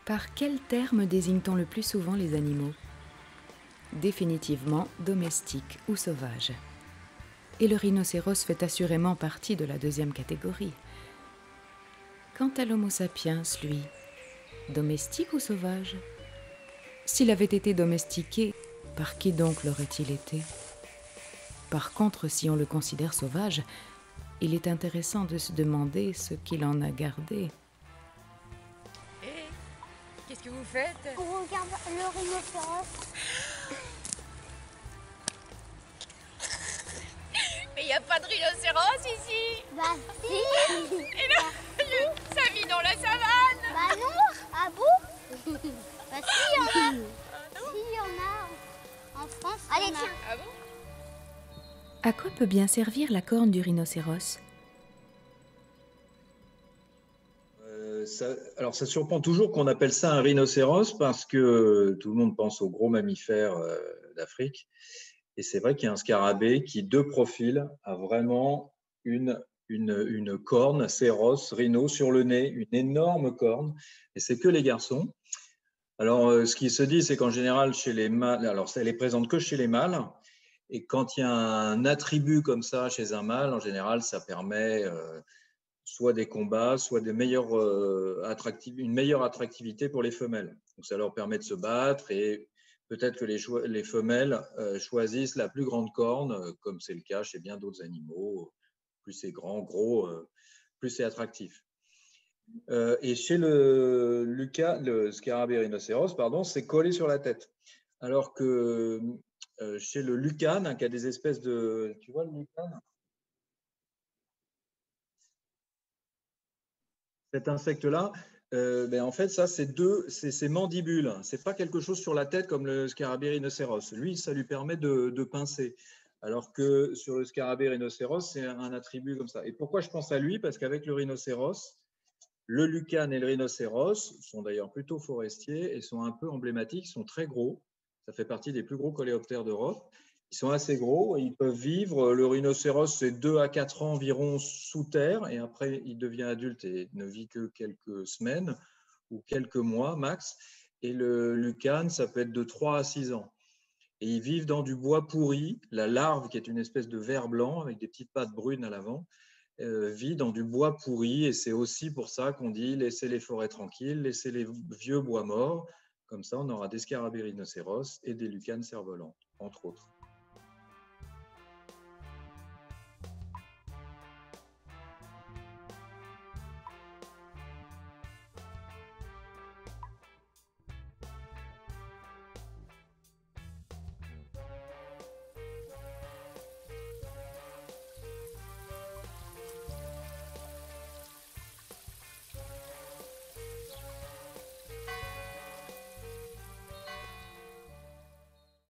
Par quel terme désigne-t-on le plus souvent les animaux? Définitivement domestiques ou sauvages. Et le rhinocéros fait assurément partie de la deuxième catégorie. Quant à l'Homo sapiens, lui, domestique ou sauvage? S'il avait été domestiqué, par qui donc l'aurait-il été? Par contre, si on le considère sauvage, il est intéressant de se demander ce qu'il en a gardé. Hé, qu'est-ce que vous faites? On regarde le rhinocéros. Mais y a pas de rhinocéros ici! Bah si. Et là, ça vit dans la savane! Bah non. Ah bon? Bah si, il y en a. Si, il y en a. En France, il y en a. Tiens. Ah bon? À quoi peut bien servir la corne du rhinocéros? Alors, ça surprend toujours qu'on appelle ça un rhinocéros parce que tout le monde pense aux gros mammifères d'Afrique. Et c'est vrai qu'il y a un scarabée qui, de profil, a vraiment une corne, céros, rhino, sur le nez, une énorme corne. Et c'est que les garçons. Alors, ce qui se dit, c'est qu'en général, chez les mâles, alors elle est présente que chez les mâles. Et quand il y a un attribut comme ça chez un mâle, en général, ça permet soit des combats, soit une meilleure attractivité pour les femelles. Donc, ça leur permet de se battre et peut-être que les femelles choisissent la plus grande corne, comme c'est le cas chez bien d'autres animaux. Plus c'est grand, gros, plus c'est attractif. Et chez le scarabée rhinocéros, pardon, c'est collé sur la tête. Alors que chez le lucane, qui a des espèces de… Tu vois le lucane? Cet insecte-là, en fait, ça, c'est ses mandibules. Ce n'est pas quelque chose sur la tête comme le scarabée rhinocéros. Lui, ça lui permet de pincer. Alors que sur le scarabée rhinocéros, c'est un attribut comme ça. Et pourquoi je pense à lui? Parce qu'avec le rhinocéros, le lucane et le rhinocéros sont d'ailleurs plutôt forestiers et sont un peu emblématiques, sont très gros. Ça fait partie des plus gros coléoptères d'Europe. Ils sont assez gros et ils peuvent vivre. Le rhinocéros, c'est 2 à 4 ans environ sous terre et après, il devient adulte et ne vit que quelques semaines ou quelques mois max. Et le lucane, ça peut être de 3 à 6 ans. Et ils vivent dans du bois pourri. La larve, qui est une espèce de ver blanc avec des petites pattes brunes à l'avant, vit dans du bois pourri. Et c'est aussi pour ça qu'on dit laissez les forêts tranquilles, laissez les vieux bois morts. Comme ça, on aura des scarabées rhinocéros et des lucanes cerfs-volants, entre autres.